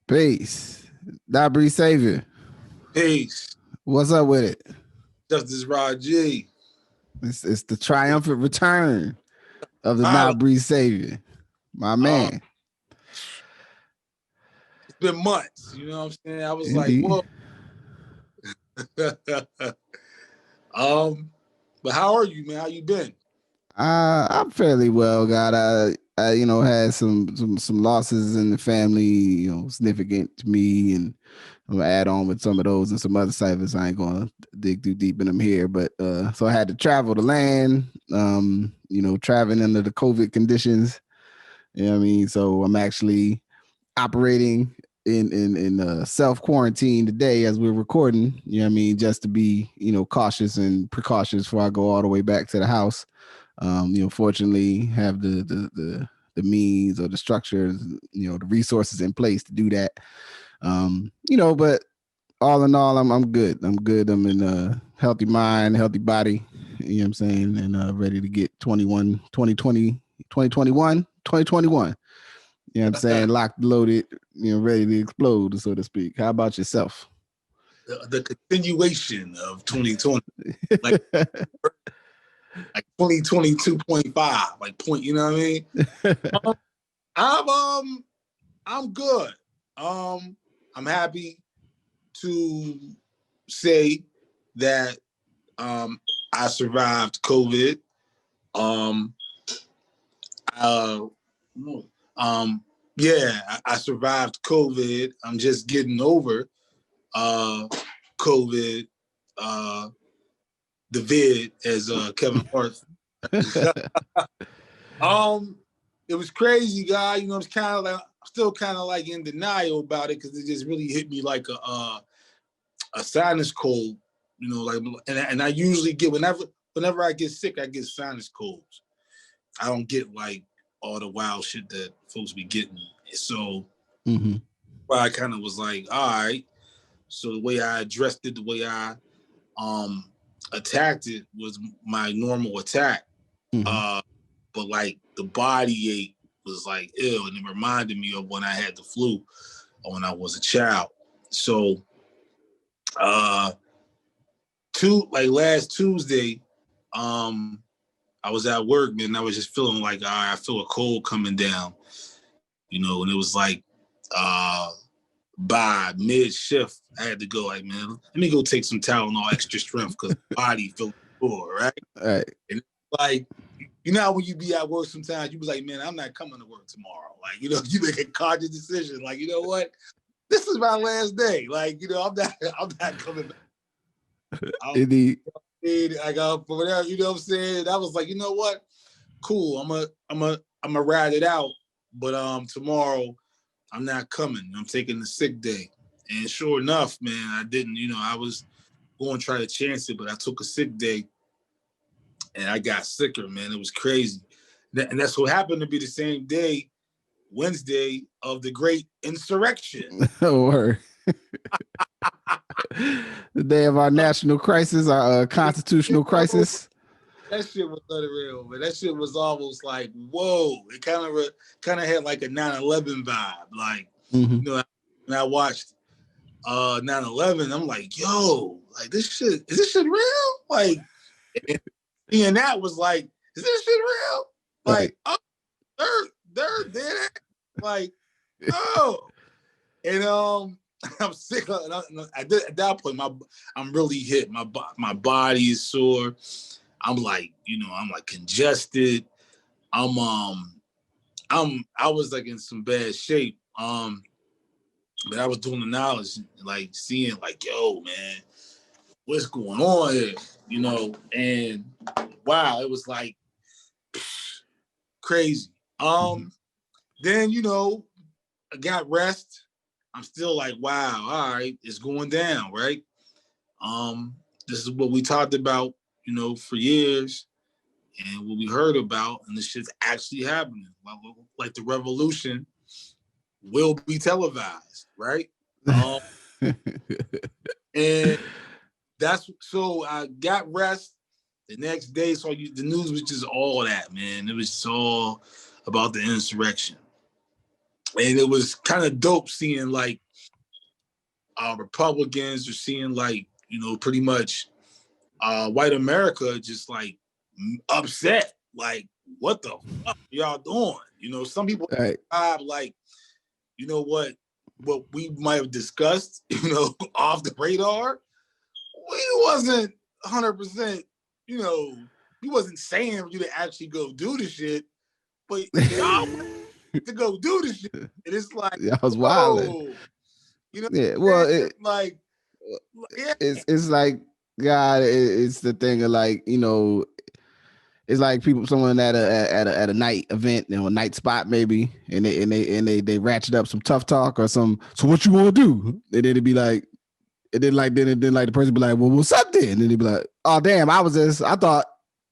Peace. Nabri Savior. Peace. What's up with it? Justice Rajee. It's the triumphant return of the Holla. Nabri Savior. My man. It's been months. You know what I'm saying? I was Indeed. like, whoa. But how are you, man? How you been? I'm fairly well, God. I had some losses in the family, significant to me, and I'm gonna add on with some of those and some other ciphers. I ain't gonna dig too deep in them here, but so I had to travel the land, traveling under the COVID conditions. You know what I mean? So I'm actually operating in self quarantine today as we're recording. You know what I mean? Just to be cautious and precautious before I go all the way back to the house. Fortunately, have the means or the structures, the resources in place to do that. But all in all, I'm good. I'm good. I'm in a healthy mind, healthy body. You know what I'm saying? And ready to get 2021. You know what I'm saying? Locked, loaded, ready to explode, so to speak. How about yourself? The continuation of 2020. Like 2022.5. Like point, you know what I mean? I'm good. I'm happy to say that I survived COVID. I survived COVID. I'm just getting over COVID, the vid, as Kevin Hart. It was crazy, guy. It's kind of like, I'm still kind of like in denial about it because it just really hit me like a sinus cold. And I usually get whenever I get sick, I get sinus colds. I don't get like all the wild shit that folks be getting. So I kind of was like, all right. So the way I addressed it, the way I attacked it was my normal attack. But like the body ache was like ill, and it reminded me of when I had the flu or when I was a child. So last Tuesday, I was at work, man. I was just feeling like, all right, I feel a cold coming down, and it was like by mid-shift, I had to go like, man, let me go take some Tylenol extra strength because the body feels poor, right? Right. And like, when you be at work sometimes, you be like, man, I'm not coming to work tomorrow. Like, you make a conscious decision. Like, you know what? This is my last day. Like, I'm not coming back. Indeed. I got for whatever, you know what I'm saying? I was like, you know what? Cool. I'm a ride it out. But tomorrow I'm not coming. I'm taking the sick day. And sure enough, man, I didn't, I was going to try to chance it, but I took a sick day and I got sicker, man. It was crazy. And that's what happened to be the same day, Wednesday, of the great insurrection. Oh, word. The day of our national crisis, our constitutional crisis. That shit was unreal, man. That shit was almost like, whoa. It kind of had like a 9/11 vibe. Like, when I watched 9/11, I'm like, yo, like is this shit real? Like, and that was like, is this shit real? Like, right. Oh, they're dead. Like, oh. And I'm sick. At that point, I'm really hit. My body is sore. I'm like, I'm like congested. I was like in some bad shape. But I was doing the knowledge, like seeing like, yo, man, what's going on here? And wow, it was like crazy. Then, I got rest. I'm still like, wow, all right, it's going down, right? This is what we talked about, for years, and what we heard about, and this shit's actually happening. Like the revolution will be televised, right? And so I got rest. The next day, so the news was just all that, man. It was all about the insurrection. And it was kind of dope seeing like Republicans are seeing like, pretty much white America just like upset. Like, what the fuck y'all doing? Some people like, what we might have discussed, off the radar. We wasn't 100%, we wasn't saying for you to actually go do the shit, but y'all to go do the shit. And it's like, I was wilding. Yeah, well, it's like, God, it's the thing of like, it's like someone at a night event, a night spot maybe, and they ratchet up some tough talk or some. So what you want to do? And then it'd be like, and then the person be like, well, what's up then? And then they'd be like, oh damn, I thought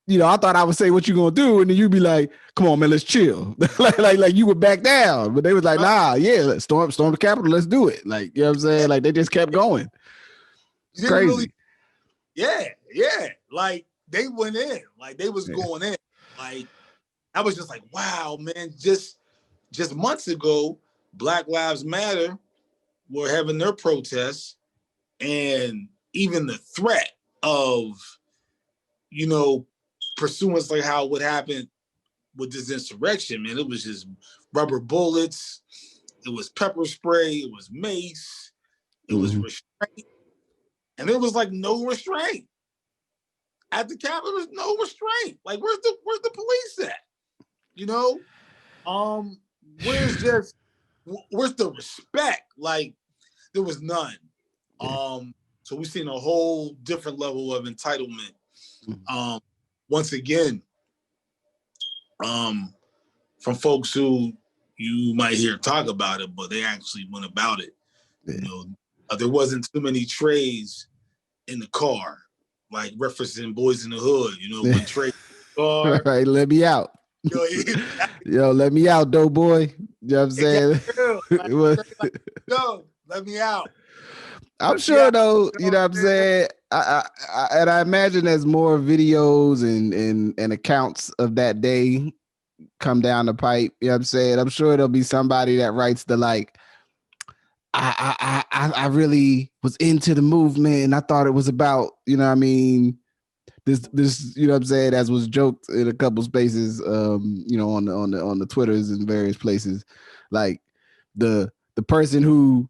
I would say what you gonna do, and then you'd be like, come on man, let's chill. like you would back down, but they was like, nah, yeah, let's storm the Capitol, let's do it. Like, you know what I'm saying? Like they just kept going. It's crazy. Yeah. Like they went in, like they was going in. Like I was just like, wow, man. Just months ago, Black Lives Matter were having their protests, and even the threat of, pursuance like how what happened with this insurrection, man, it was just rubber bullets, it was pepper spray, it was mace, it was restraint, and there was like no restraint at the Capitol. There was no restraint. Like, where's the police at? Where's the respect? Like, there was none. So we've seen a whole different level of entitlement. Once again, from folks who you might hear talk about it, but they actually went about it. There wasn't too many trays in the car, like referencing Boys in the Hood. When Trey, right, let me out. Yo, let me out, dope boy. You know what I'm saying? Yo, let me out. I'm sure though, you know what I'm saying? I imagine there's more videos and accounts of that day come down the pipe. You know what I'm saying? I'm sure there'll be somebody that writes the like, I really was into the movement and I thought it was about, you know what I mean? This, you know what I'm saying, as was joked in a couple spaces, on the Twitters and various places, like the person who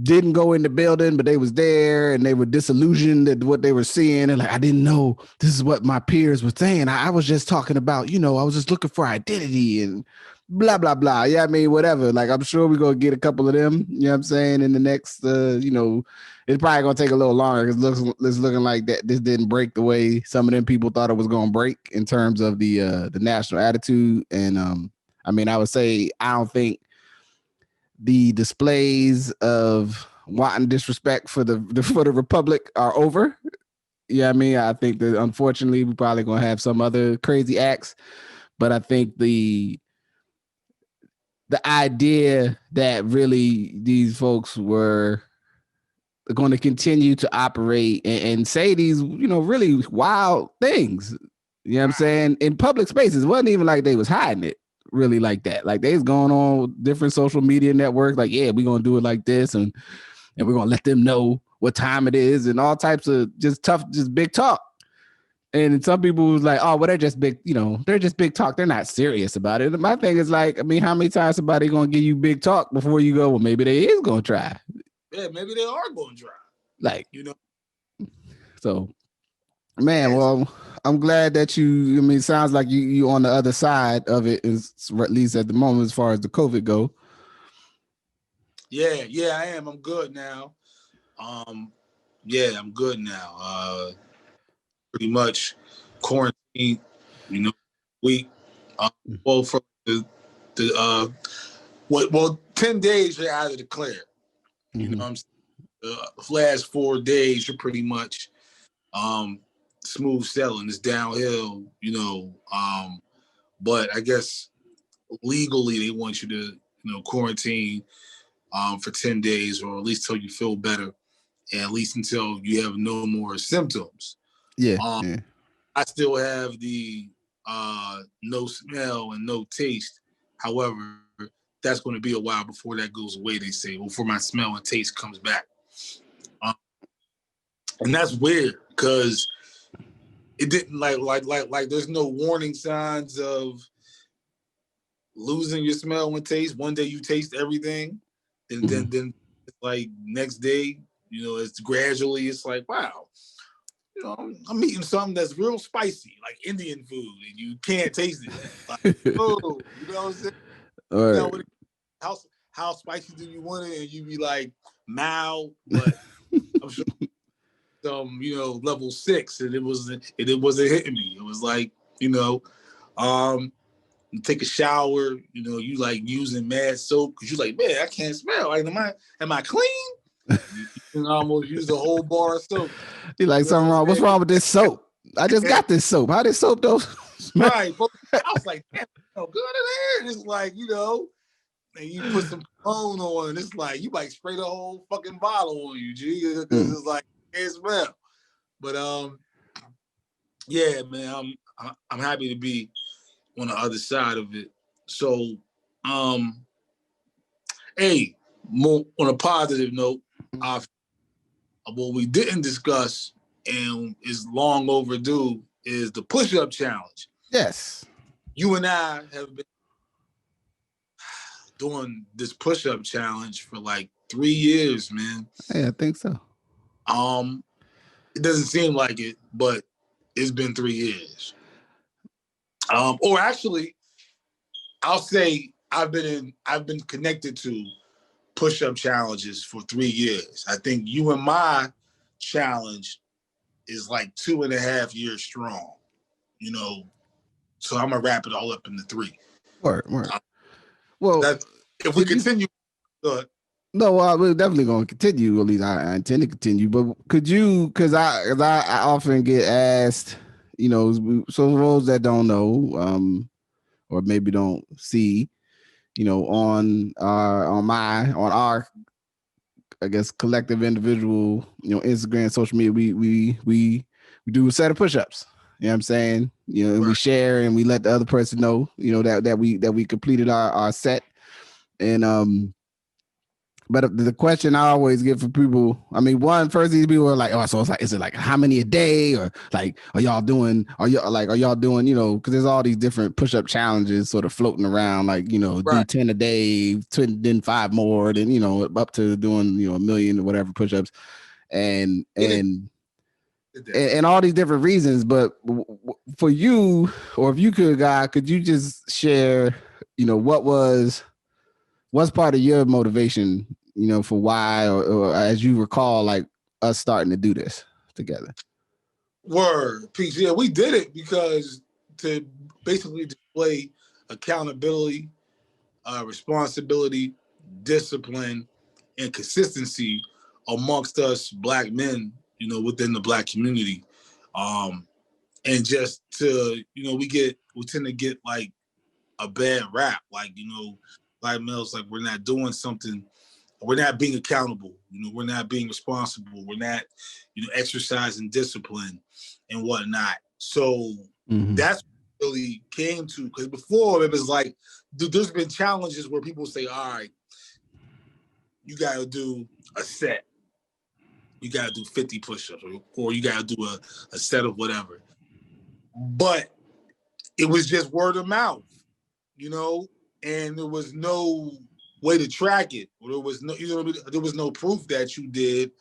didn't go in the building, but they was there and they were disillusioned at what they were seeing. And like, I didn't know this is what my peers were saying. I was just talking about, I was just looking for identity and blah, blah, blah. Yeah, I mean, whatever. Like, I'm sure we're going to get a couple of them, you know what I'm saying, in the next, it's probably going to take a little longer because it's looking like that this didn't break the way some of them people thought it was going to break in terms of the national attitude. And I mean, I would say, I don't think the displays of wanton disrespect for the Republic are over. Yeah, I mean, I think that unfortunately we're probably gonna have some other crazy acts, but I think the idea that really these folks were going to continue to operate and say these, really wild things, you know what I'm saying, in public spaces. It wasn't even like they was hiding it really like that. Like they was going on different social media networks, like, yeah, we're gonna do it like this, and we're gonna let them know what time it is, and all types of just big talk. And some people was like, oh, well, they're just big, they're just big talk. They're not serious about it. And my thing is like, I mean, how many times somebody gonna give you big talk before you go, well, maybe they is gonna try. Yeah, maybe they are gonna try. Like, so, man, well, I'm glad that you, I mean, it sounds like you on the other side of it, at least at the moment, as far as the COVID go. Yeah, I am. I'm good now. Yeah, I'm good now. Pretty much quarantine, week. Well, for the 10 days you're out of the clear. You know what I'm saying? Last 4 days you're pretty much smooth sailing. It's downhill, but I guess legally they want you to, quarantine for 10 days, or at least till you feel better, and at least until you have no more symptoms. Yeah. I still have the no smell and no taste. However, that's going to be a while before that goes away, they say, before my smell and taste comes back. And that's weird because it didn't like there's no warning signs of losing your smell and taste. One day you taste everything, and then like next day, it's gradually, it's like, wow, I'm eating something that's real spicy, like Indian food, and you can't taste it. Like, oh, you know what I'm saying? Right. How spicy do you want it? And you be like mild, but I'm sure level 6, and it wasn't hitting me. It was like, you take a shower, you like using mad soap because you're like, man, I can't smell. Like, am I clean? You can almost use a whole bar of soap. You like something wrong? What's wrong with this soap? I just got this soap. How this soap though? Right. I was like, damn, good in there. And it's like, and you put some cologne on, and it's like you might spray the whole fucking bottle on you, G, because it's like, can't smell. But yeah, man, I'm happy to be on the other side of it. So, hey, more on a positive note, what we didn't discuss and is long overdue is the push-up challenge. Yes. You and I have been doing this push-up challenge for like 3 years, man. Yeah, I think so. It doesn't seem like it, but it's been 3 years. Or actually, I'll say I've been connected to push-up challenges for 3 years. I think you and my challenge is like 2.5 years strong, so I'm gonna wrap it all up into 3. Word. Well, if we continue, no, we're definitely going to continue. At least I intend to continue. But could you? Because I often get asked, so those that don't know, or maybe don't see, on our, I guess, collective individual, Instagram, social media, we do a set of push-ups. You know what I'm saying? And right. We share and we let the other person know, that we completed our set. And but the question I always get for people, I mean, first these people are like, oh, so it's like, is it like how many a day, or like, are y'all doing, because there's all these different push-up challenges sort of floating around, like, do 10 a day, then 5 more, then, up to doing, 1 million or whatever push-ups, and all these different reasons. But for you, or if you could, guy, could you just share, what's part of your motivation, for why, or as you recall, like us starting to do this together? Word, peace. Yeah, we did it because to basically display accountability, responsibility, discipline, and consistency amongst us Black men, within the Black community. And just to, we tend to get like a bad rap, like, Black males, like we're not doing something, we're not being accountable, we're not being responsible, we're not, exercising discipline and whatnot. So that's what really came to, because before it was like, there's been challenges where people say, all right, you got to do a set. You got to do 50 push-ups, or you got to do a set of whatever. But it was just word of mouth, and there was no way to track it. Or there was no, there was no proof that you did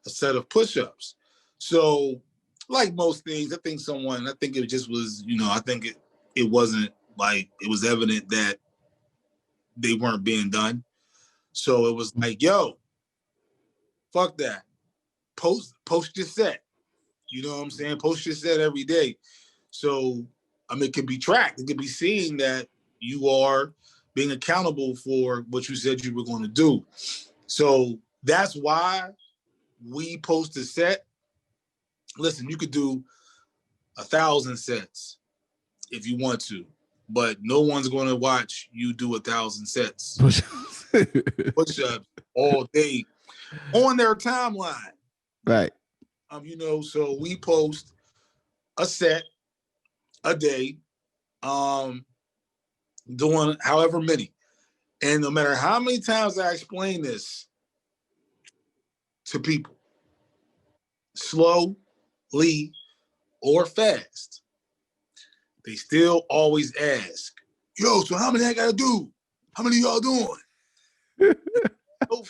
a set of push-ups. So, like most things, I think it just was, I think it wasn't like, it was evident that they weren't being done. So it was like, yo, fuck that. Post your set. You know what I'm saying? Post your set every day. So, it can be tracked. It can be seen that you are being accountable for what you said you were going to do. So that's why we post a set. Listen, you could do 1,000 sets if you want to, but no one's going to watch you do 1,000 sets push-ups all day on their timeline. Right. So we post a set a day, doing however many. And no matter how many times I explain this to people, slowly or fast, they still always ask, yo, so how many I gotta do? How many y'all doing? No,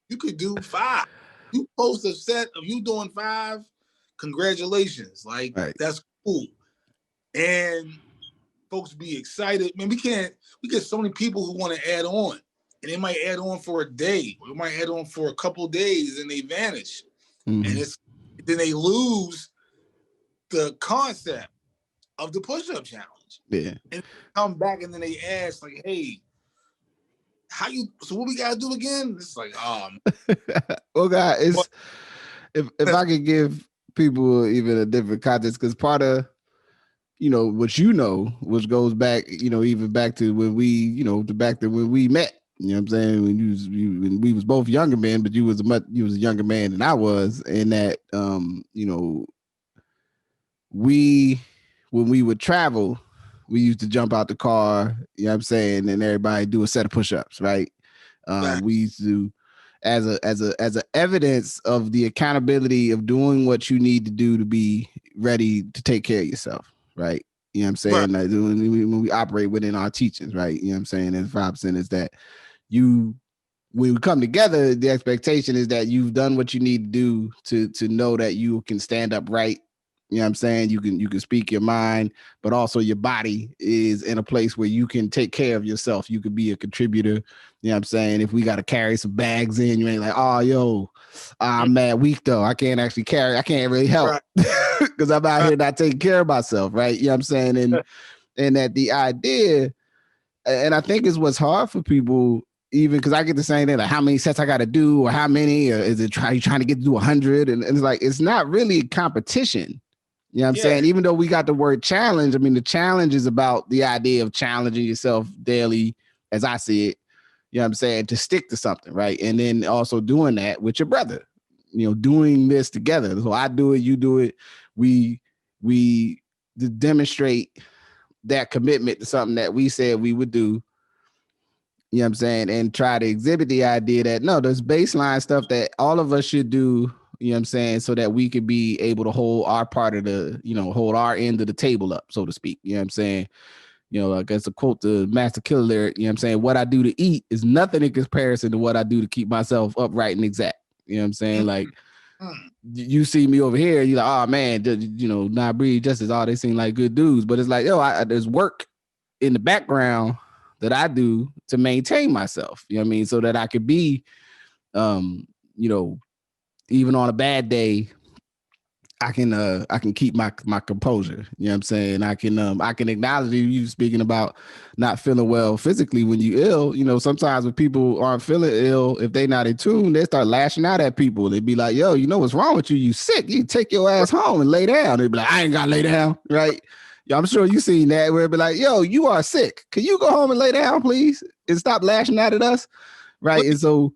you could do 5. You post a set of you doing 5, congratulations. Like, right. That's cool. And folks be excited. Man, we get so many people who want to add on. And they might add on for a day, or they might add on for a couple of days, and they vanish. Mm-hmm. And then they lose the concept of the push-up challenge. Yeah. And come back and then they ask, like, hey, so what we gotta do again? It's like, well, guys, if I could give people even a different context, because part of which goes back, even back to when we, back to when we met. You know what I'm saying? When we was both younger men, but you was a younger man than I was, and that when we would travel, we used to jump out the car, you know what I'm saying, and everybody do a set of push-ups, right? We used to, as a evidence of the accountability of doing what you need to do to be ready to take care of yourself, right? You know what I'm saying? Right. Like when we operate within our teachings, right? You know what I'm saying? And 5% is that when we come together, the expectation is that you've done what you need to do to know that you can stand up right. You know what I'm saying? You can speak your mind, but also your body is in a place where you can take care of yourself. You could be a contributor. You know what I'm saying? If we got to carry some bags in, you ain't like, oh, yo, I'm mad weak though. I can't actually carry. I can't really help because I'm out here not taking care of myself, right? You know what I'm saying? And that the idea, and I think is what's hard for people, even because I get the same thing, like how many sets I got to do, or how many, or is it you trying to get to do 100? And it's like, it's not really a competition. You know what I'm saying? Even though we got the word challenge, I mean, the challenge is about the idea of challenging yourself daily, as I see it, you know what I'm saying, to stick to something, right? And then also doing that with your brother, doing this together. So I do it, you do it. We demonstrate that commitment to something that we said we would do, you know what I'm saying, and try to exhibit the idea that, no, there's baseline stuff that all of us should do, you know what I'm saying, so that we could be able to hold our part of the, hold our end of the table up, so to speak. You know what I'm saying? Like it's a quote to Master Killer lyric, you know what I'm saying? What I do to eat is nothing in comparison to what I do to keep myself upright and exact. You know what I'm saying? Like, you see me over here, you're like, oh man, Nabri, Justice, they seem like good dudes. But it's like, there's work in the background that I do to maintain myself. You know what I mean? So that I could be, even on a bad day, I can keep my composure. You know what I'm saying? I can acknowledge you speaking about not feeling well physically when you ill. Sometimes when people aren't feeling ill, if they not in tune, they start lashing out at people. They'd be like, yo, what's wrong with you? You sick. You take your ass home and lay down. They'd be like, I ain't gotta lay down, right? Yeah, I'm sure you seen that where it'd be like, yo, you are sick. Can you go home and lay down, please? And stop lashing out at us. Right. And so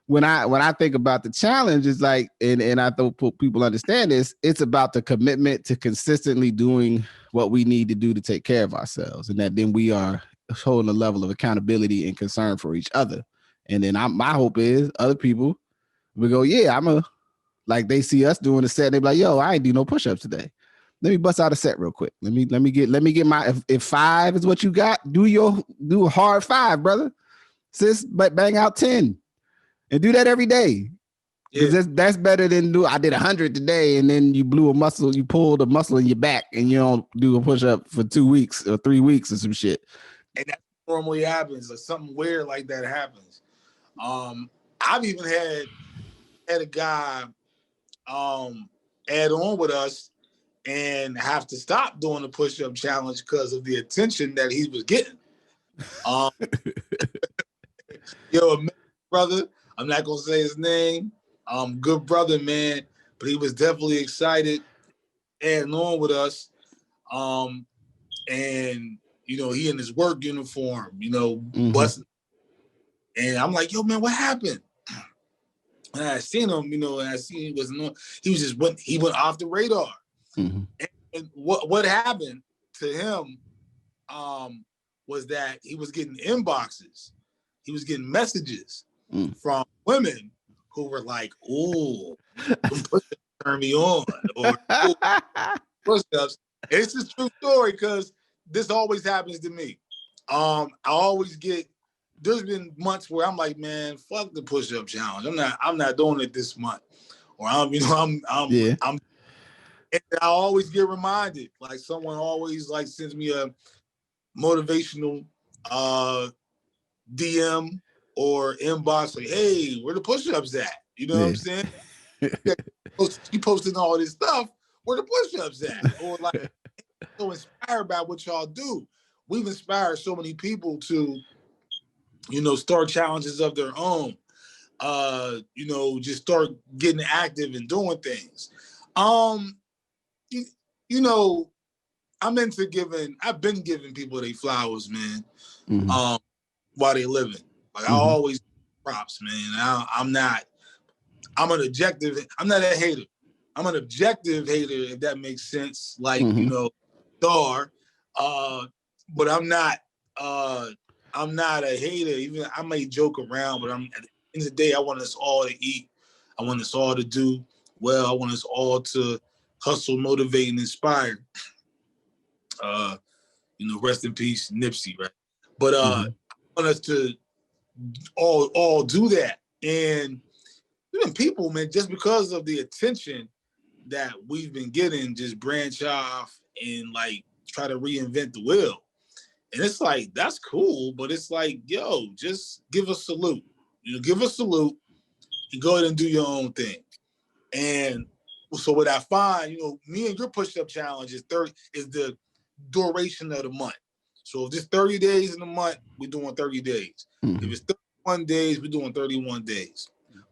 when I think about the challenge, it's like, and I hope people understand this, it's about the commitment to consistently doing what we need to do to take care of ourselves. And that then we are holding a level of accountability and concern for each other. And then my hope is other people will go, yeah, like they see us doing a set, they be like, yo, I ain't do no push-ups today. Let me bust out a set real quick. Let me get my, if 5 is what you got, do a hard 5, brother. Sis, but bang out 10. And do that every day. Because that's better than I did 100 today, and then you blew a muscle, you pulled a muscle in your back, and you don't do a push-up for 2 weeks or 3 weks or some shit. And that normally happens, or something weird like that happens. I've even had a guy add on with us and have to stop doing the push-up challenge because of the attention that he was getting. Brother, I'm not gonna say his name. Good brother, man, but he was definitely excited adding on with us. And he in his work uniform, busting. And I'm like, yo, man, what happened? And I seen him, and I seen he went off the radar. Mm-hmm. And what happened to him was that he was getting inboxes. he was getting messages from women who were like, "Ooh, push-ups turn me on," or "Ooh, push-ups." It's a true story because this always happens to me. I always get. There's been months where I'm like, man, fuck the push-up challenge. I'm not doing it this month. Or I'm and I always get reminded. Like someone always like sends me a motivational DM or inbox like, hey, where the push-ups at? You know what I'm saying? You posting all this stuff, where the push-ups at? Or like so inspired by what y'all do. We've inspired so many people to, start challenges of their own. Just start getting active and doing things. You, you know, I've been giving people their flowers, man. While they living. Like I always props, man. I'm not an hater. I'm an objective hater, if that makes sense. Like, Star. But I'm not a hater. Even I may joke around, but at the end of the day, I want us all to eat. I want us all to do well. I want us all to hustle, motivate, and inspire. Rest in peace, Nipsey, right? But I want us to all do that. And even people, man, just because of the attention that we've been getting, just branch off and like try to reinvent the wheel. And it's like, that's cool, but it's like, yo, just give a salute. Give a salute and go ahead and do your own thing. And so what I find, me and your push-up challenge is the duration of the month. So if it's 30 days in a month, we're doing 30 days. If it's 31 days, we're doing 31 days.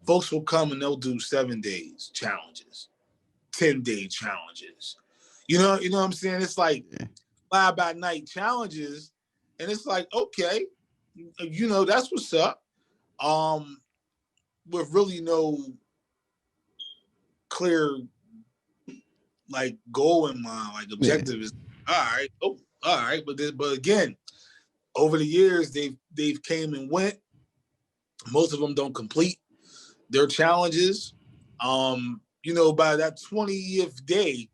Folks will come and they'll do 7 days challenges, 10-day challenges. You know what I'm saying? It's like fly by night challenges. And it's like, okay, that's what's up. With really no clear like goal in mind, like objective is all right. Oh, all right. But again, over the years, they've came and went. Most of them don't complete their challenges. By that 20th day,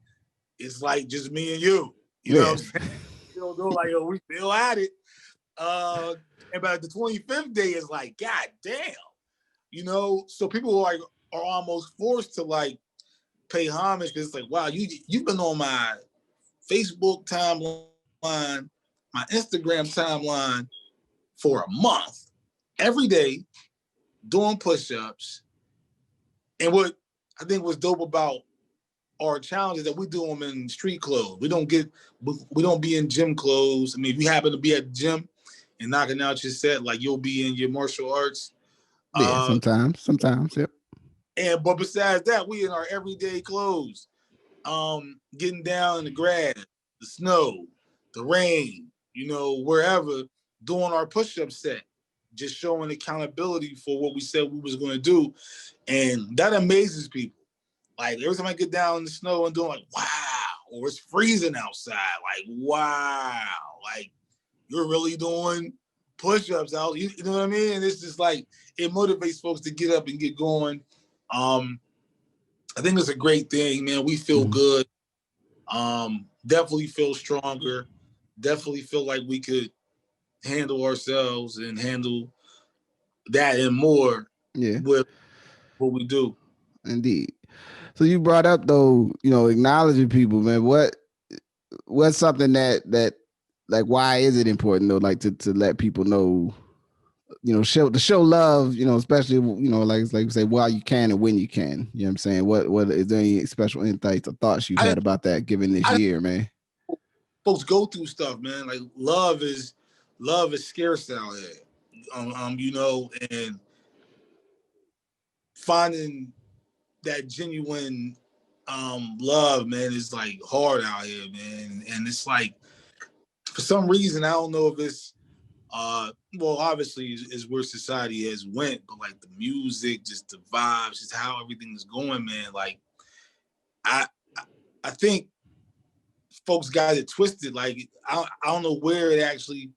it's like just me and you. You know what I'm saying? Still go like, we still at it. And by the 25th day, it's like, God damn. So people are almost forced to like pay homage because it's like, wow, you've been on my Facebook timeline, my Instagram timeline for a month, every day, doing push-ups. And what I think was dope about our challenges that we do them in street clothes. We don't be in gym clothes. I mean, if you happen to be at the gym and knocking out your set, like you'll be in your martial arts. Yeah, sometimes, yep. But besides that, we in our everyday clothes, getting down in the grass, the snow, the rain, wherever, doing our push-up set, just showing accountability for what we said we was going to do. And that amazes people. Like every time I get down in the snow and doing like, wow, or it's freezing outside, like, wow, like you're really doing push-ups out. You know what I mean? And it's just like, it motivates folks to get up and get going. I think it's a great thing, man. We feel good. Definitely feel stronger. Definitely feel like we could handle ourselves and handle that and more with what we do. Indeed. So you brought up though, acknowledging people, man. What's something that like why is it important though, like to let people know, show love, especially like we say while you can and when you can. You know what I'm saying? What is there any special insights or thoughts you've had about that given this year, man? Folks go through stuff, man. Like love is scarce out here. And finding that genuine love, man, is like hard out here, man. And it's like for some reason, I don't know if it's obviously is where society has went, but like the music, just the vibes, just how everything is going, man. Like I think folks got it twisted. Like I don't know where it actually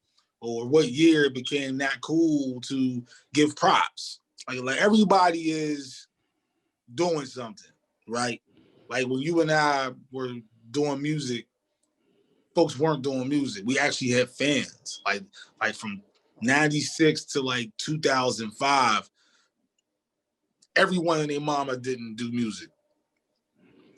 or what year it became not cool to give props. Like everybody is doing something, right? Like when you and I were doing music, folks weren't doing music. We actually had fans. Like from 96 to like 2005, everyone and their mama didn't do music.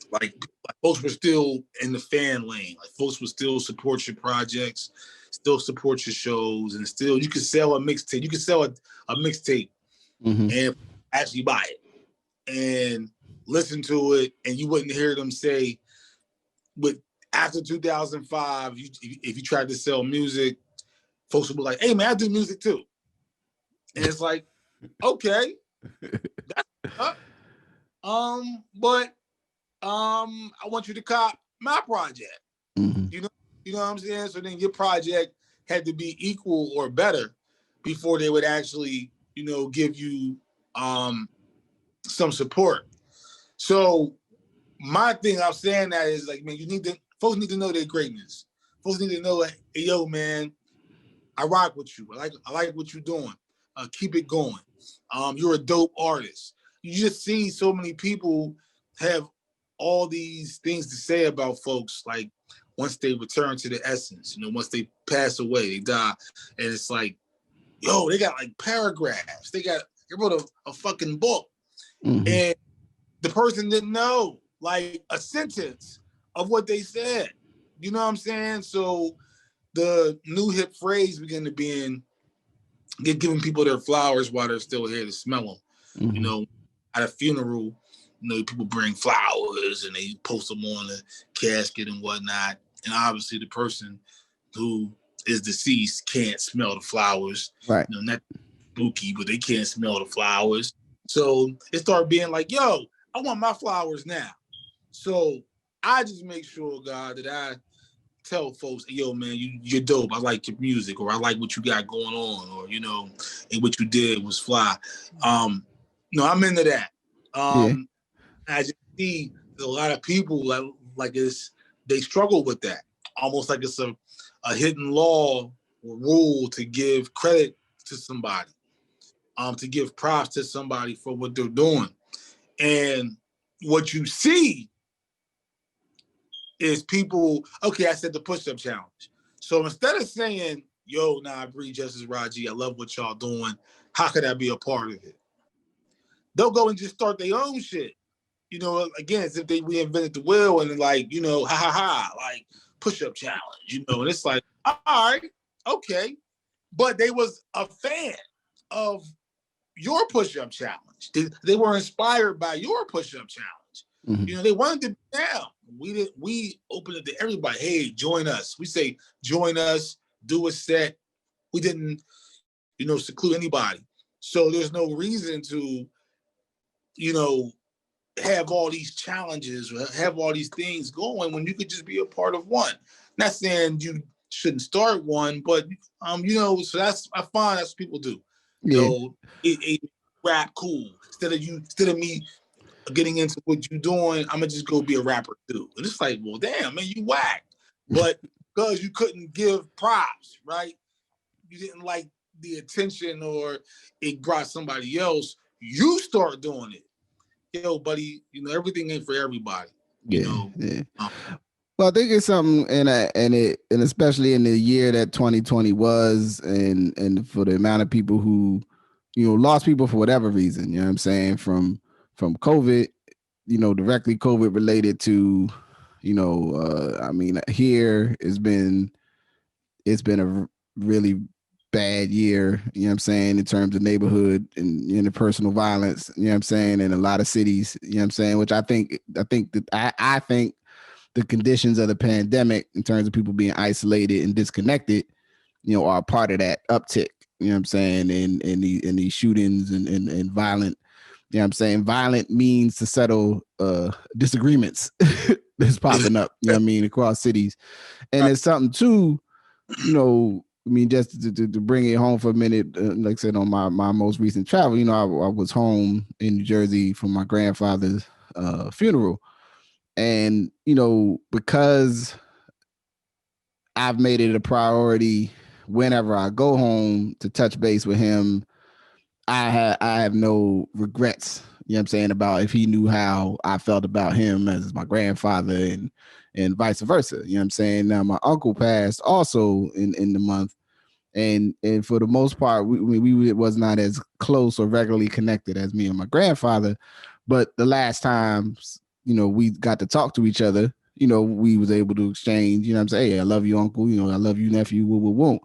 Like folks were still in the fan lane. Like folks would still support your projects, still support your shows, and still you could sell a mixtape. You could sell a mixtape and actually buy it and listen to it, and you wouldn't hear them say, but after 2005, if you tried to sell music, folks would be like, "Hey man, I do music too," and it's like, okay, that's up. But I want you to cop my project. You know what I'm saying? So then your project had to be equal or better before they would actually, give you some support. So my thing I'm saying that is like, man, folks need to know their greatness. Folks need to know like, hey, yo, man, I rock with you. I like what you're doing. Keep it going. You're a dope artist. You just see so many people have all these things to say about folks, like once they return to the essence, once they pass away, they die. And it's like, yo, they got like paragraphs. They wrote a fucking book. And the person didn't know like a sentence of what they said. You know what I'm saying? So the new hip phrase began to be in giving people their flowers while they're still here to smell them. At a funeral, people bring flowers and they post them on the casket and whatnot. And obviously the person who is deceased can't smell the flowers. Right. Not spooky, but they can't smell the flowers. So it started being like, yo, I want my flowers now. So I just make sure, God, that I tell folks, yo, man, you're dope. I like your music, or I like what you got going on, or, and what you did was fly. I'm into that. I just see a lot of people like they struggle with that. Almost like it's a hidden law or rule to give credit to somebody, to give props to somebody for what they're doing. And what you see is people, okay, I said the push-up challenge. So instead of saying, yo, Nabri, Justice Rajee, I love what y'all doing, how could I be a part of it? They'll go and just start their own shit. Again, as if they reinvented the wheel and like, like push-up challenge, and it's like, all right, okay. But they was a fan of your push-up challenge. They were inspired by your push-up challenge. They wanted to be down. We opened it to everybody. Hey, join us. We say, join us, do a set. We didn't, seclude anybody. So there's no reason to, have all these challenges or have all these things going when you could just be a part of one. Not saying you shouldn't start one, but so I find that's what people do. It rap cool. Instead of me getting into what you're doing, I'm gonna just go be a rapper too. And it's like, well, damn, man, you whack. But because you couldn't give props, right? You didn't like the attention or it brought somebody else, you start doing it. Yo, buddy, everything ain't for everybody. Well, I think it's something, and especially in the year that 2020 was, and for the amount of people who, lost people for whatever reason, you know what I'm saying, from COVID, directly COVID related to, here it's been a really bad year, in terms of neighborhood and interpersonal violence, in a lot of cities, which I think the conditions of the pandemic in terms of people being isolated and disconnected, are part of that uptick, in these shootings and violent, violent means to settle disagreements that's popping up, across cities. And it's something too, just to bring it home for a minute, like I said, on my most recent travel, I was home in New Jersey for my grandfather's funeral. And, because I've made it a priority whenever I go home to touch base with him, I have no regrets, you know what I'm saying, about if he knew how I felt about him as my grandfather and vice versa. You know what I'm saying? Now my uncle passed also in the month. And for the most part, we was not as close or regularly connected as me and my grandfather. But the last times, we got to talk to each other, we was able to exchange, you know what I'm saying? Hey, I love you, uncle, I love you, nephew, won't.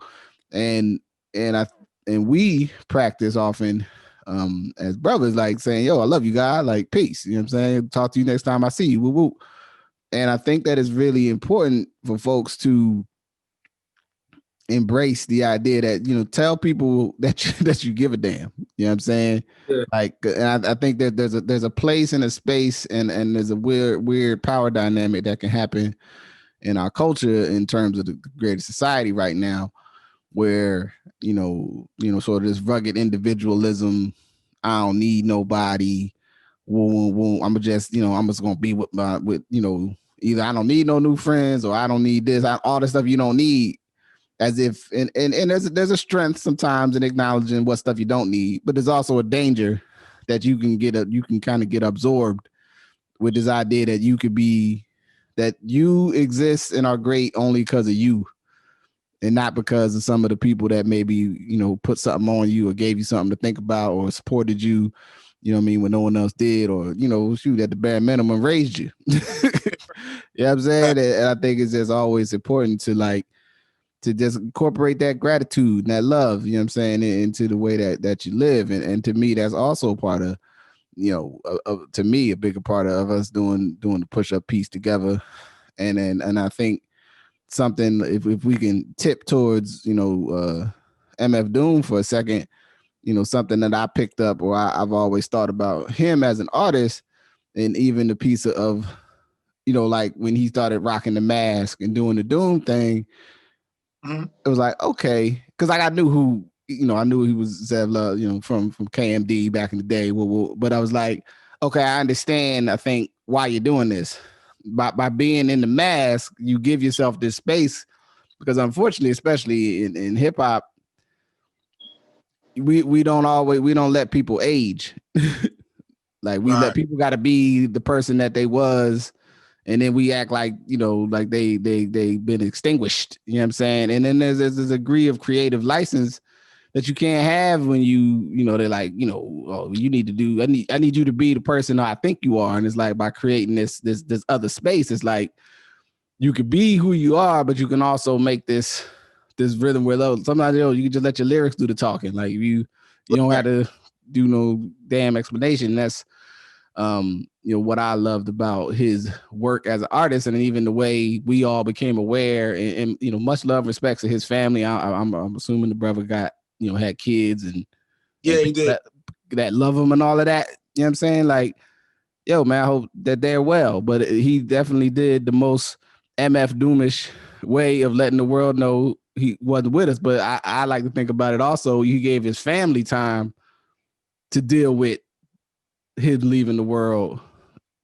And and I and we practice often as brothers, like saying, yo, I love you, God, like peace. You know what I'm saying? Talk to you next time I see you. Woo woo. And I think that is really important for folks to embrace the idea that, tell people that that you give a damn. You know what I'm saying? Yeah. Like, and I think that there's a place and a space and there's a weird power dynamic that can happen in our culture in terms of the greater society right now, where sort of this rugged individualism. I don't need nobody. I'm just I'm just gonna be with either I don't need no new friends or I don't need this. All the stuff you don't need, as if and there's a strength sometimes in acknowledging what stuff you don't need, but there's also a danger that you can kind of get absorbed with this idea that you exist and are great only because of you and not because of some of the people that maybe put something on you or gave you something to think about or supported you, what I mean, when no one else did, or shoot, at the bare minimum raised you. You know what I'm saying? And I think it's just always important to just incorporate that gratitude and that love, you know what I'm saying, into the way that you live. And to me, that's also part of, to me, a bigger part of us doing the push-up piece together. And I think something, if we can tip towards, MF Doom for a second, something that I picked up or I've always thought about him as an artist, and even the piece of, like when he started rocking the mask and doing the Doom thing, it was like, okay, because I knew who, I knew he was Zev Love, from KMD back in the day. But I was like, okay, I understand, I think, why you're doing this. By being in the mask, you give yourself this space, because unfortunately, especially in hip hop, we don't let people age. Like we let people got to be the person that they was, and then we act like like they've been extinguished. You know what I'm saying? And then there's a degree of creative license that you can't have when they're like, oh, you need to do. I need you to be the person I think you are, and it's like by creating this other space, it's like you could be who you are, but you can also make this rhythm where sometimes you can just let your lyrics do the talking. Like you don't have to do no damn explanation. That's what I loved about his work as an artist, and even the way we all became aware, and much love, respect to his family. I'm assuming the brother got had kids and he did that love him and all of that. You know what I'm saying? Like, yo, man, I hope that they're well. But he definitely did the most MF Doomish way of letting the world know he wasn't with us. But I like to think about it also. He gave his family time to deal with him leaving the world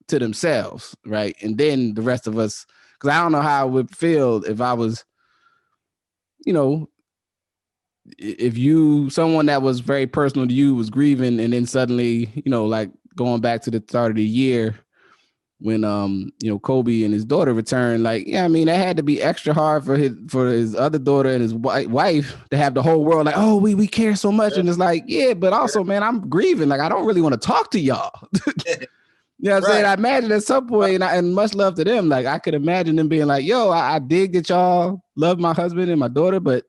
to themselves, right? And then the rest of us, because I don't know how I would feel if I was, if someone that was very personal to you was grieving, and then suddenly, like going back to the start of the year when Kobe and his daughter returned, like, yeah, I mean, that had to be extra hard for his other daughter and his wife to have the whole world like, oh, we care so much. And it's like, yeah, but also, man, I'm grieving. Like, I don't really want to talk to y'all. You know what I'm saying? I imagine at some point, and much love to them, like I could imagine them being like, yo, I dig that y'all love my husband and my daughter, but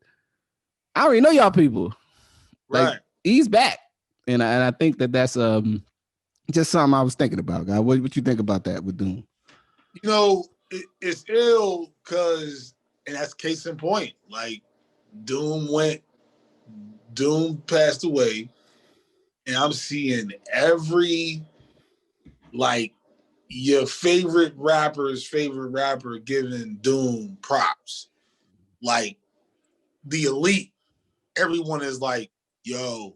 I already know y'all people. Like, he's back. And I think that's just something I was thinking about, guy. What you think about that with Doom? It's ill because, and that's case in point. Like, Doom passed away, and I'm seeing every, like, your favorite rapper's favorite rapper giving Doom props. Like, the elite, everyone is like, yo,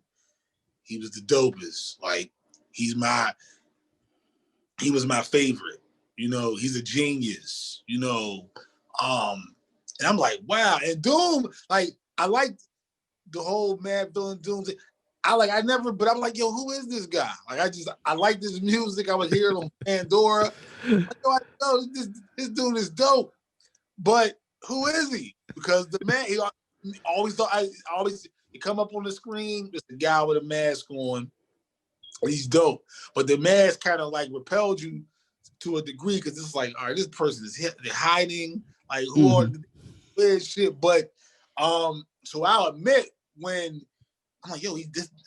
he was the dopest. Like, he was my favorite. He's a genius. And I'm like, wow. And Doom, like, I like the whole Mad Villain Doom thing. I'm like, yo, who is this guy? Like, I like this music. I would hear it on Pandora. Like, yo, I know this dude is dope. But who is he? Because the man, he always thought, he come up on the screen, it's the guy with a mask on. He's dope. But the mask kind of like repelled you to a degree because it's like, all right, this person is they're hiding. Like, who are the weird shit? But so I'll admit when I'm like, yo,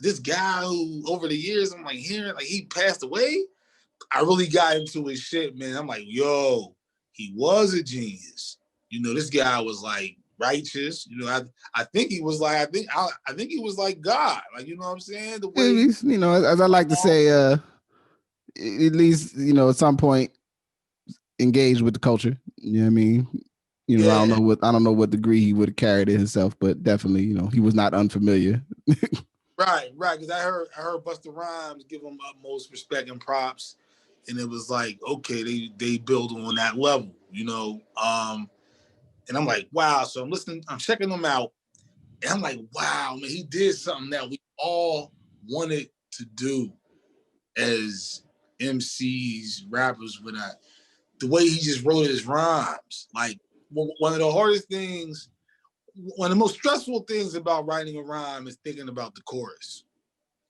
this guy who over the years I'm like hearing like he passed away. I really got into his shit, man. I'm like, yo, he was a genius. You know, this guy was like righteous. You know, I think he was like I think he was like God. Like, you know what I'm saying? The way you know, as I like to say, at least you know at some point engaged with the culture. You know what I mean? You know, yeah. I don't know what degree he would have carried it himself, but definitely, you know, he was not unfamiliar. Right. Because I heard Busta Rhymes give him utmost respect and props, and it was like, okay, they build on that level, you know. And I'm like, wow. So I'm listening, I'm checking them out, and I'm like, wow, man, he did something that we all wanted to do as MCs, rappers, whatnot. The way he just wrote his rhymes, like one of the hardest things, one of the most stressful things about writing a rhyme is thinking about the chorus.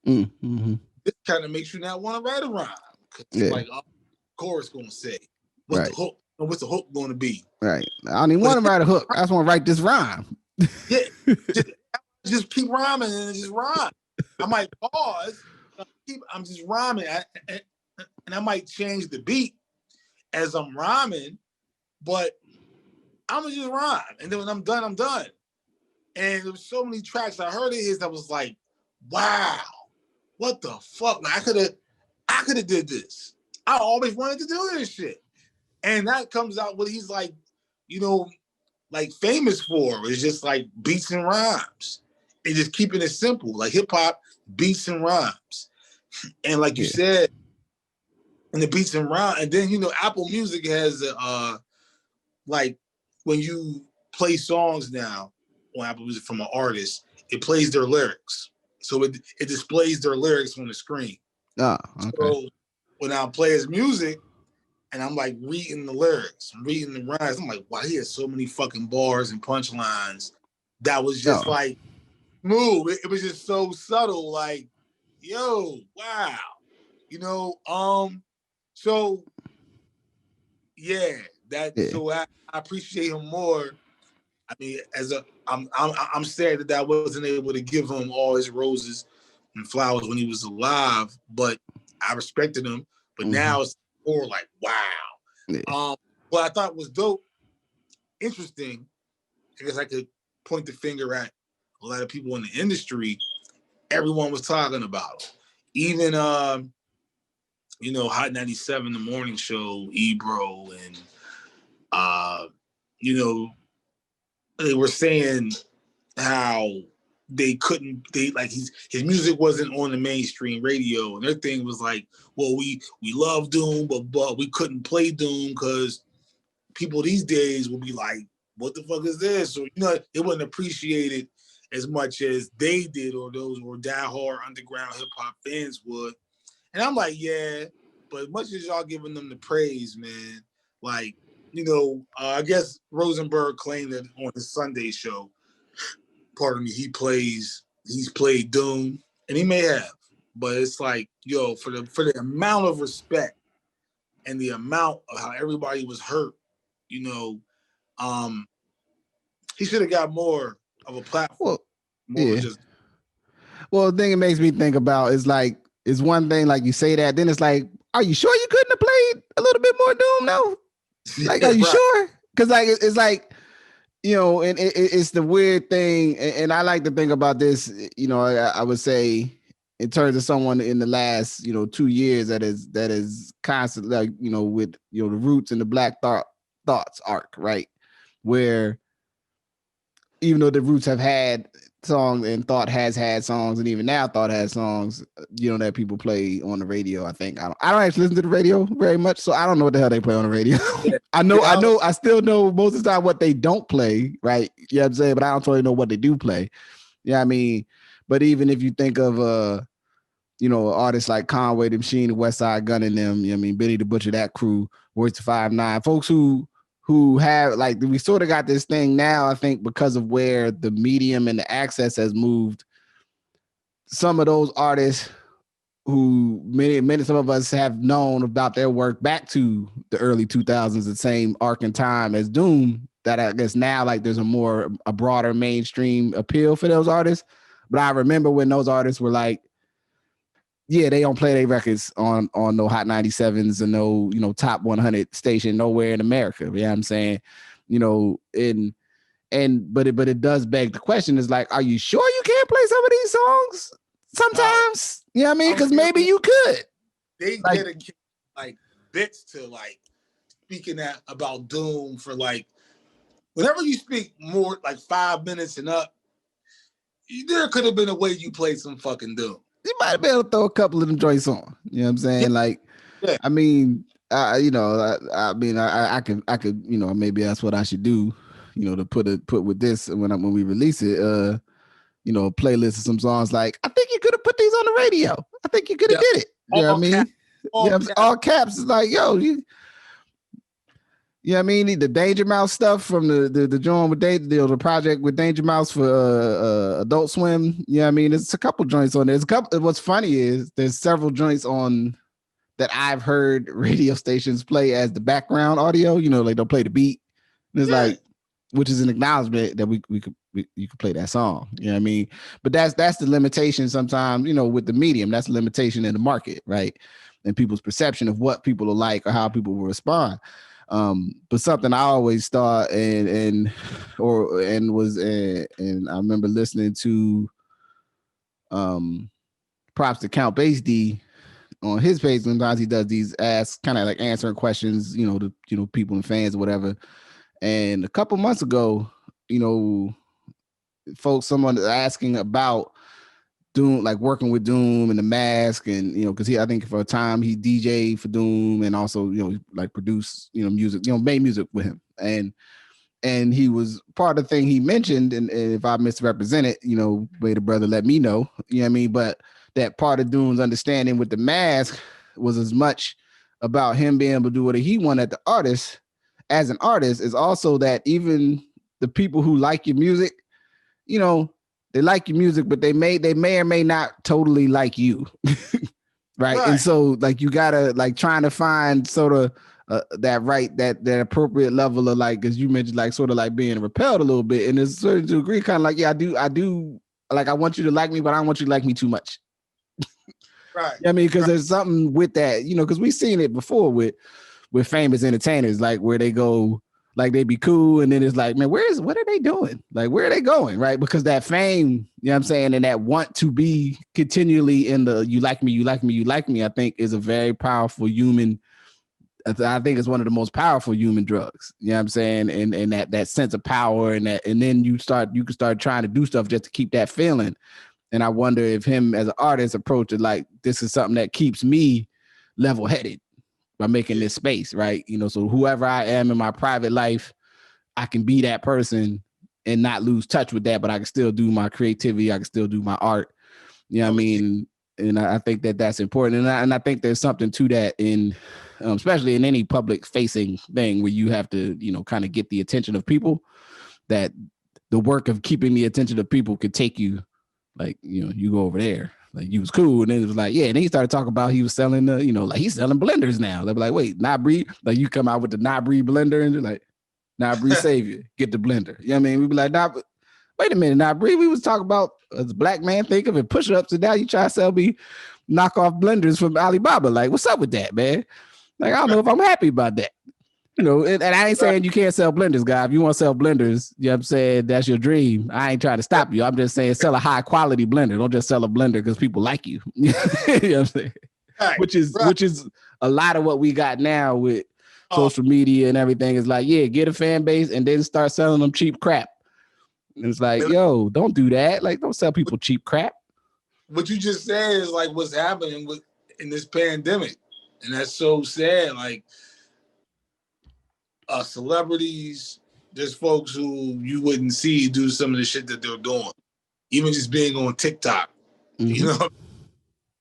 Mm-hmm. This kind of makes you not want to write a rhyme because it's like, oh, chorus going to say, what's the hook? What's the hook going to be? Right. I don't even want to write a hook. I just want to write this rhyme. Yeah, just keep rhyming and just rhyme. I might pause. I'm just rhyming, and I might change the beat as I'm rhyming, but I'm gonna just rhyme. And then when I'm done, I'm done. And there was so many tracks I heard of his that was like, wow, what the fuck? Like, I could have did this. I always wanted to do this shit. And that comes out what he's like, you know, like famous for is just like beats and rhymes. And just keeping it simple, like hip hop, beats and rhymes. And like you said, and the beats and rhymes, and then you know, Apple Music has like when you play songs now on Apple Music from an artist, it plays their lyrics. So it displays their lyrics on the screen. Oh, okay. So when I play his music and I'm like reading the lyrics, reading the rhymes, I'm like, wow, he has so many fucking bars and punchlines that was just like smooth. It was just so subtle, like, yo, wow. You know, so yeah, so I appreciate him more. I mean, I'm sad that I wasn't able to give him all his roses and flowers when he was alive, but I respected him. But now it's more like, wow. What I thought was dope, interesting, I guess I could point the finger at a lot of people in the industry. Everyone was talking about him. Even you know, Hot 97, the morning show, Ebro, and you know, they were saying how they like his music wasn't on the mainstream radio, and their thing was like, well, we love Doom, but we couldn't play Doom because people these days will be like, what the fuck is this? Or you know, it wasn't appreciated as much as they did, or those were diehard underground hip hop fans would. And I'm like, yeah, but as much as y'all giving them the praise, man, like, you know, I guess Rosenberg claimed that on his Sunday show, pardon me, he's played Doom, and he may have, but it's like, yo, for the amount of respect and the amount of how everybody was hurt, you know, he should have got more of a platform. Well, the thing it makes me think about is like, it's one thing like you say that, then it's like, are you sure you couldn't have played a little bit more Doom though? Like, are you sure? Because like it's like, you know, and it's the weird thing, and I like to think about this. You know, I would say in terms of someone in the last 2 years that is constantly like with the Roots and the Black Thoughts arc, right? Where even though the Roots have had song, and Thought has had songs, and even now Thought has songs, that people play on the radio. I think I don't actually listen to the radio very much, so I don't know what the hell they play on the radio. Yeah. I still know most of the time what they don't play, right? You know what I'm saying? But I don't totally know what they do play. Yeah, I mean, but even if you think of artists like Conway the Machine, the West Side Gun and them, Benny the Butcher, that crew, Royce the 5'9", folks who have, like, we sort of got this thing now, I think, because of where the medium and the access has moved. Some of those artists who some of us have known about their work back to the early 2000s, the same arc in time as Doom, that I guess now, like, there's a broader mainstream appeal for those artists. But I remember when those artists were like, yeah, they don't play their records on no Hot 97s and no, top 100 station nowhere in America. You know what I'm saying? But it does beg the question, is like, are you sure you can't play some of these songs sometimes? You know what I mean? Because maybe you could. They dedicate like bits to like speaking about Doom for like, whenever you speak more like 5 minutes and up, there could have been a way you played some fucking Doom. You might be able to throw a couple of them joints on. You know what I'm saying? Yeah. Like, yeah. I could, maybe that's what I should do, to put with this when we release it, a playlist of some songs. Like, I think you could have put these on the radio. I think you could have did it. You know what I mean? All caps is like, yo, I mean, the Danger Mouse stuff from the joint with the project with Danger Mouse for Adult Swim. Yeah, I mean, there's a couple joints on there. What's funny is there's several joints on that I've heard radio stations play as the background audio. Like they'll play the beat. And it's like, which is an acknowledgement that you could play that song. You know what I mean? But that's the limitation sometimes. With the medium, that's the limitation in the market, right? And people's perception of what people will like or how people will respond. But something I always thought and I remember listening to props to Count Bass D on his page. Sometimes he does these kind of like answering questions, to people and fans or whatever. And a couple months ago, someone asking about Doom, like working with Doom and the Mask, and because I think for a time he DJ'd for Doom and also like produced music, made music with him, and he was part of the thing he mentioned, and if I misrepresent it, may the brother let me know, you know what I mean, but that part of Doom's understanding with the Mask was as much about him being able to do what he wanted as an artist, is also that even the people who like your music, they like your music, but they may or may not totally like you. right? And so like, you gotta like trying to find sort of that appropriate level of like, because you mentioned like sort of like being repelled a little bit, and it's certain degree kind of like, yeah, I do like, I want you to like me, but I don't want you to like me too much. Right. I mean, because there's something with that, because we've seen it before with famous entertainers, like where they go, like they be cool, and then it's like, man, what are they doing? Like, where are they going? Right? Because that fame, you know what I'm saying, and that want to be continually in the you like me, you like me, you like me, I think is a very powerful human. I think it's one of the most powerful human drugs. You know what I'm saying? And that sense of power, and then you can start trying to do stuff just to keep that feeling. And I wonder if him as an artist approached it like, this is something that keeps me level-headed by making this space, right? So whoever I am in my private life, I can be that person and not lose touch with that, but I can still do my creativity. I can still do my art. You know what I mean? And I think that's important. And I think there's something to that in, especially in any public facing thing where you have to, kind of get the attention of people, that the work of keeping the attention of people could take you, like, you go over there. Like, you was cool, and then it was like, yeah. And then he started talking about he was selling like he's selling blenders now. They'll be like, wait, Nabri, like you come out with the Nabri blender, and they're like, Nabri Savior, get the blender. You know what I mean? We'd be like, wait a minute, Nabri, we was talking about as a black man think of it, push-ups, and now you try to sell me knockoff blenders from Alibaba. Like, what's up with that, man? Like, I don't know if I'm happy about that. And I ain't saying you can't sell blenders, guy. If you want to sell blenders, you know what I'm saying, that's your dream. I ain't trying to stop you. I'm just saying sell a high quality blender. Don't just sell a blender because people like you. You know what I'm saying? Right. Which is a lot of what we got now with social media and everything. Is like, yeah, get a fan base and then start selling them cheap crap. And it's like, yo, don't do that. Like, don't sell people cheap crap. What you just said is like what's happening in this pandemic, and that's so sad. Like, celebrities, there's folks who you wouldn't see do some of the shit that they're doing, even just being on TikTok. You know,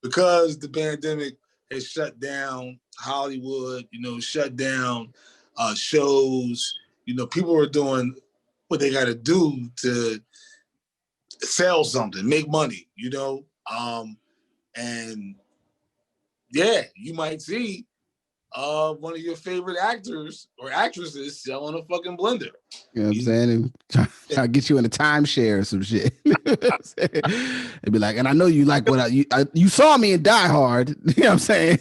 because the pandemic has shut down Hollywood. Shut down shows. People are doing what they got to do to sell something, make money. And yeah, you might see one of your favorite actors or actresses selling a fucking blender. You know what I'm saying? And try to get you in a timeshare or some shit. It'd be like, and I know you like what you saw me in Die Hard. You know what I'm saying?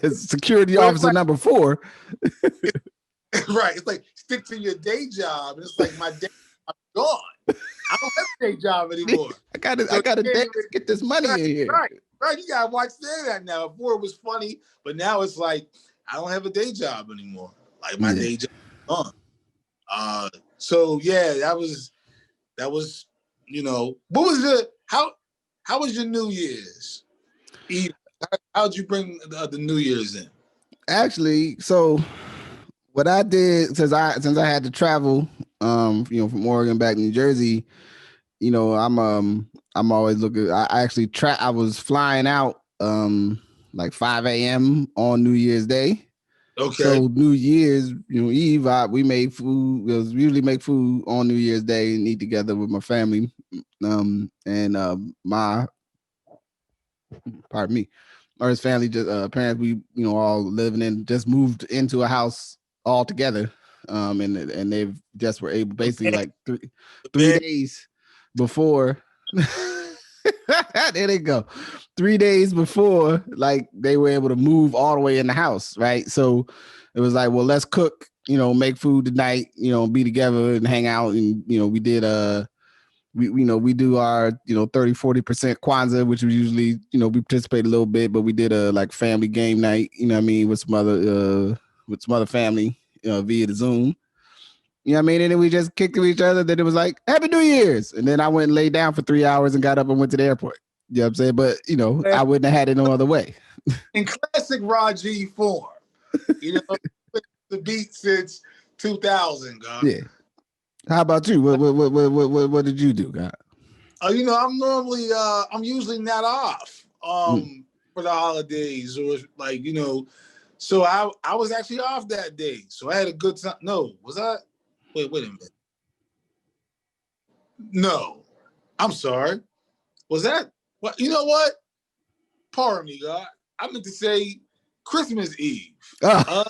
As security officer like, number 4. Right. It's like, stick to your day job. And it's like, my day job is gone. I don't have a day job anymore. I gotta get this money in here. Right. You gotta watch that now. Before it was funny, but now it's like, I don't have a day job anymore. Like, my day job is gone. So yeah, that was what was how was your New Year's Eve? How'd you bring the New Year's in? Actually, so what I did, since I had to travel from Oregon back to New Jersey, I'm always looking. I was flying out like 5 a.m. on New Year's Day. Okay. So New Year's, Eve, we made food. We usually make food on New Year's Day and eat together with my family. Pardon me, or his family. Just parents, we all living just moved into a house all together. And they've just were able basically like 3 days before. There they go. 3 days before, like, they were able to move all the way in the house, right? So it was like, well, let's cook, make food tonight, be together and hang out. And we did we do our 30-40% Kwanzaa, which we usually we participate a little bit, but we did a like family game night, with some other family via the Zoom. You know what I mean? And then we just kicked to each other. Then it was like, Happy New Year's. And then I went and laid down for 3 hours and got up and went to the airport. You know what I'm saying? But, I wouldn't have had it no other way. In classic Rajee form. The beat since 2000, God. Yeah. How about you? What did you do, God? I'm usually not off for the holidays, or like, so I was actually off that day. So I had a good time. No, was I? Wait a minute. No, I'm sorry. Was that? Well, you know what? Pardon me, God. I meant to say Christmas Eve. Oh.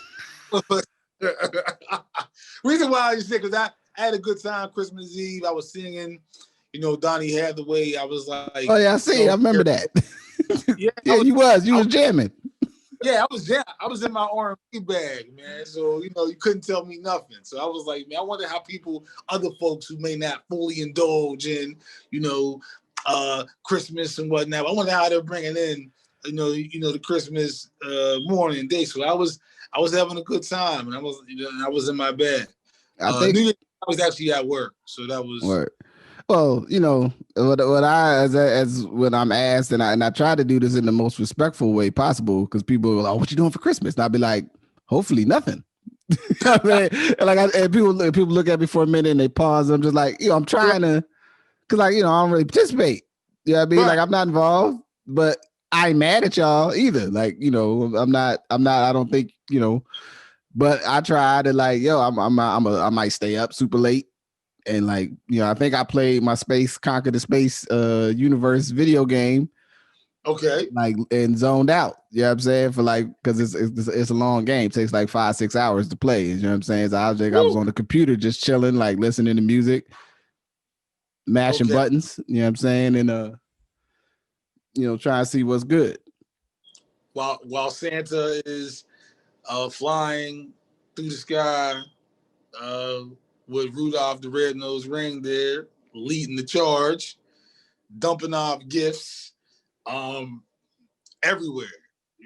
Reason why I just said, because I had a good time Christmas Eve. I was singing, Donny Hathaway. I was like, oh yeah, I see. I remember that. Yeah, you was jamming. Yeah, I was in my R&B bag, man. So, you couldn't tell me nothing. So I was like, man, I wonder how other folks who may not fully indulge in, Christmas and whatnot, I wonder how they're bringing in, the Christmas morning day. So I was having a good time, and I was in my bed. I think New Year's, I was actually at work, so that was. Work. Well, what as when I'm asked, and I try to do this in the most respectful way possible, because people are like, "What you doing for Christmas?" And I'll be like, "Hopefully nothing." And people look at me for a minute and they pause. And I'm just like, I'm trying to, because I don't really participate. You know what I mean? Right. Like, I'm not involved, but I ain't mad at y'all either. Like, I'm not. I don't think but I try to I might stay up super late. And I think I played my Conquer the Space universe video game. Okay. And zoned out. You know what I'm saying? For because it's a long game. It takes 5-6 hours to play. You know what I'm saying? So I was on the computer just chilling, listening to music, mashing buttons. You know what I'm saying? And trying to see what's good. While Santa is flying through the sky, with Rudolph the Red-Nosed Reindeer leading the charge, dumping off gifts everywhere,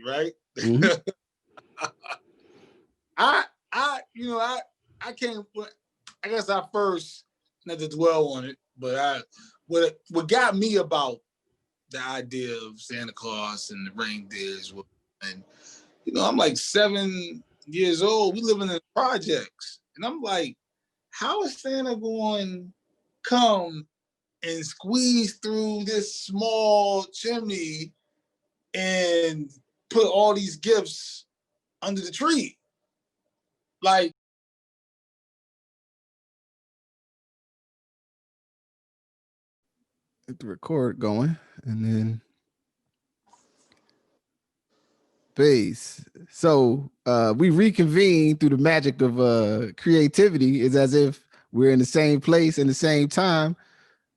right? Mm-hmm. I guess I first not to dwell on it, but what got me about the idea of Santa Claus and the reindeers, and I'm like 7 years old. We living in projects, and I'm like, how is Santa going to come and squeeze through this small chimney and put all these gifts under the tree? Like, get the record going, and then base. So we reconvene through the magic of creativity. It's as if we're in the same place in the same time,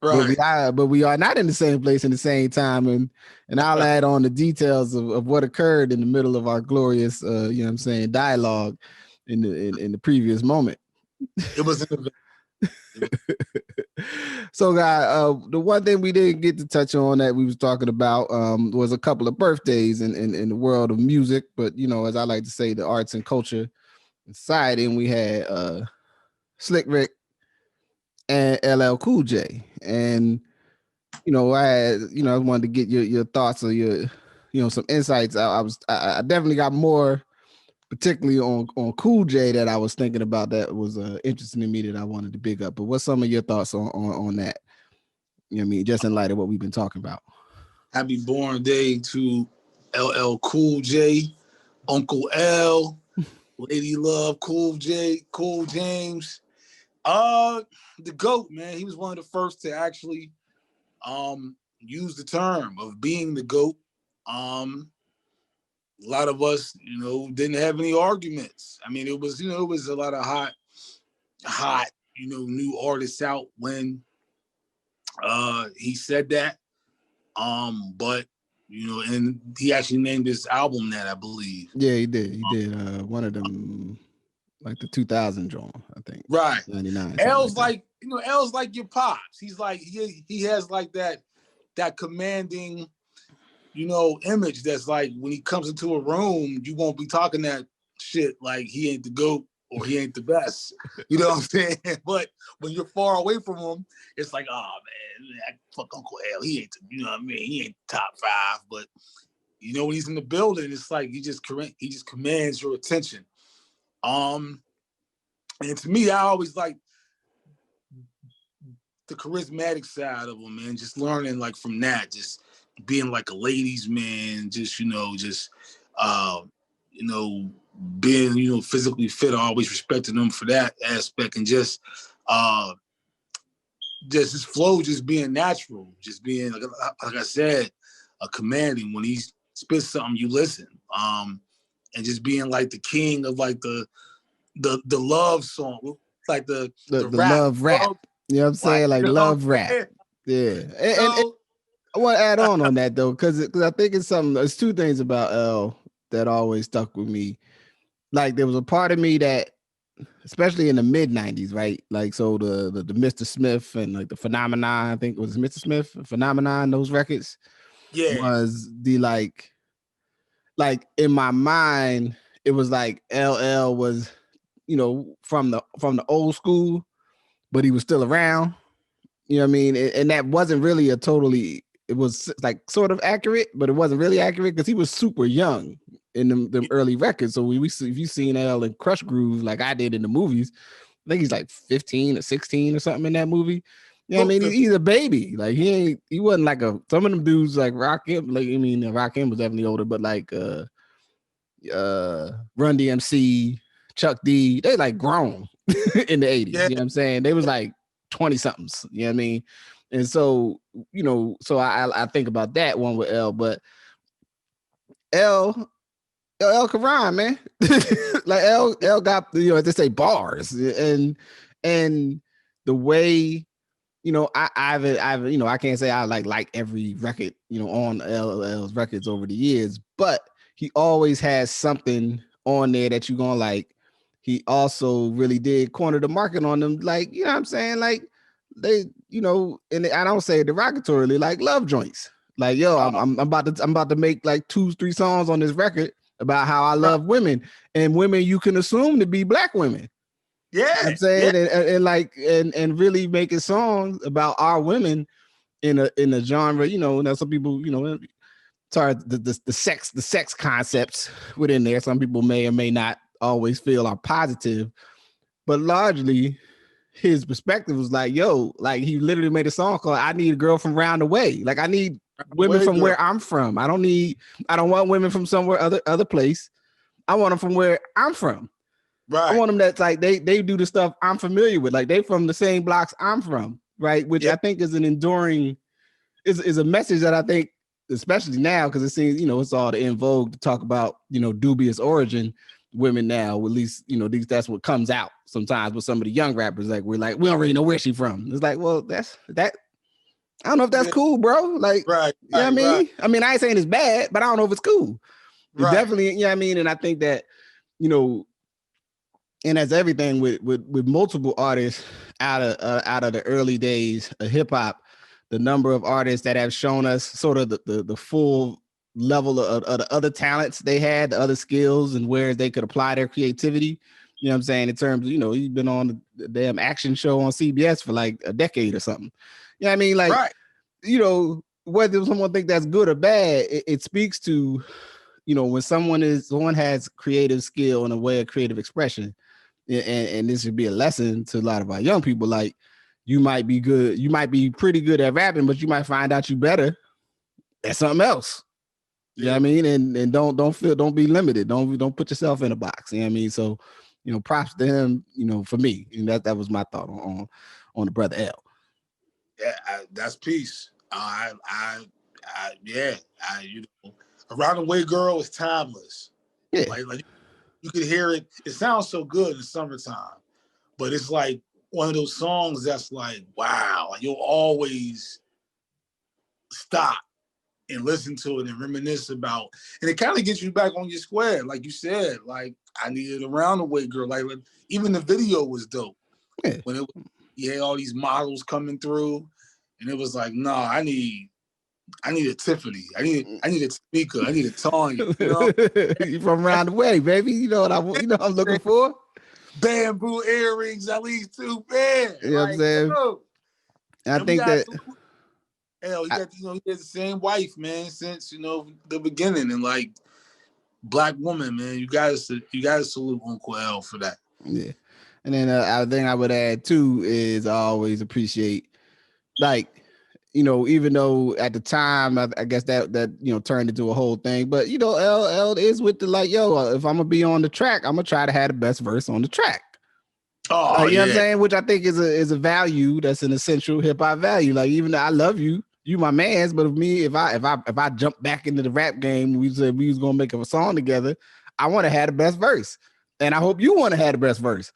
right. but we are not in the same place in the same time. And I'll add on the details of what occurred in the middle of our glorious dialogue in the previous moment. It was an event. So, guy, the one thing we didn't get to touch on that we was talking about was a couple of birthdays in the world of music. But, as I like to say, the arts and culture society, and we had Slick Rick and LL Cool J. And, I wanted to get your thoughts or your, some insights. I definitely got more, particularly on Cool J, that I was thinking about that was interesting to me that I wanted to big up. But what's some of your thoughts on that? Just in light of what we've been talking about. Happy born day to LL Cool J, Uncle L, Lady Love, Cool J, Cool James. The GOAT, man. He was one of the first to actually use the term of being the GOAT. A lot of us, didn't have any arguments. I mean, it was a lot of hot, new artists out when he said that. But and he actually named this album that, I believe. Yeah, he did. He did. One of them, like the 2000 joint, I think. Right. 99. L's like L's like your pops. He's like he has like that commanding, image that's like when he comes into a room, you won't be talking that shit like he ain't the GOAT or he ain't the best. You know what I'm saying? But when you're far away from him, it's like, oh man, fuck Uncle L. He ain't, you know what I mean? He ain't top 5. But when he's in the building, it's like he just commands your attention. And to me, I always like the charismatic side of him, man. Just learning like from that, just being like a ladies' man, just being physically fit. I always respected him for that aspect, and just his flow, just being natural, just being like I said, a commanding. When he spits something, you listen. And just being like the king of like the love song, like the rap. Love rap. You know what I'm saying? Like love rap. Yeah. And I want to add on that though, because I think it's something. There's two things about L that always stuck with me. Like there was a part of me that, especially in the mid 90s, right? Like so the Mr. Smith and like the Phenomenon, I think it was Mr. Smith, Phenomenon, those records. Yeah. Was the like in my mind, it was like LL was, from the old school, but he was still around. You know what I mean? And that wasn't really it was like sort of accurate, but it wasn't really accurate because he was super young in them early records. So if you seen L in Crush Groove like I did in the movies, I think he's like 15 or 16 or something in that movie. You know what I mean? He's a baby. Like he wasn't like some of them dudes like Rakim, like Rakim was definitely older, but like Run DMC, Chuck D, they like grown in the 80s. Yeah. You know what I'm saying? They was like 20 somethings. You know what I mean? And so, so I think about that one with L, but L can rhyme, man. Like L got, as they say, bars. And the way, I've I can't say I like every record, on LL's records over the years, but he always has something on there that you're gonna like. He also really did corner the market on them, like, you know what I'm saying? Like they, and I don't say it derogatorily, like love joints. Like, yo, I'm about to make like 2-3 songs on this record about how I love women, and women you can assume to be black women. Yeah, You know what I'm saying, and really making songs about our women in a genre. Now some people, sorry, the sex concepts within there. Some people may or may not always feel are positive, but largely his perspective was like, yo, like he literally made a song called "I Need a Girl from Round the Way." Like I need women from where I'm from. I don't want women from somewhere other place. I want them from where I'm from. Right. I want them that's like they do the stuff I'm familiar with. Like they from the same blocks I'm from, right? Which I think is an enduring is a message that I think, especially now, because it seems, it's all in vogue to talk about, dubious origin women now. At least, that's what comes out sometimes with some of the young rappers. Like we don't really know where she from. It's like, well, that's that. I don't know if that's cool, bro. Like, right. You know what I mean? Right. I mean, I ain't saying it's bad, but I don't know if it's cool. It's definitely, you know what I mean? And I think that, and as everything with multiple artists out of the early days of hip hop, the number of artists that have shown us sort of the full level of the other talents they had, the other skills, and where they could apply their creativity. You know what I'm saying? In terms of, he's been on the damn action show on CBS for like a decade or something. You know what I mean? Like, whether someone think that's good or bad, it speaks to, when someone has creative skill and a way of creative expression. And this would be a lesson to a lot of our young people. Like, you might be pretty good at rapping, but you might find out you better at something else. You know what I mean? And don't be limited. Don't put yourself in a box. You know what I mean? So, props to him, for me. And that was my thought on the brother L. Yeah, that's peace. Around the Way Girl is timeless. Yeah. Like you could hear it. It sounds so good in the summertime, but it's like one of those songs that's like, wow, like you'll always stop and listen to it and reminisce about, and it kind of gets you back on your square. Like you said, like I needed Around the Way Girl. Like even the video was dope. Yeah. When you had all these models coming through, and it was like, no, I need a Tiffany. I need a Tamika. I need a Tanya. You from around the way, baby. You know what I'm looking for? Bamboo earrings, at least 2 pairs. You know what I'm saying? I think that hell, he has the same wife, man, since the beginning, and like black woman, man. You gotta salute Uncle L for that. Yeah. And then I think I would add too is I always appreciate, like, even though at the time I guess that turned into a whole thing, but L is with the like, yo, if I'm gonna be on the track, I'm gonna try to have the best verse on the track. Oh, you know what I'm saying? Which I think is a value that's an essential hip hop value. Like, even though I love you my man's, but if I jump back into the rap game, we said we was gonna make a song together, I want to have the best verse, and I hope you want to have the best verse.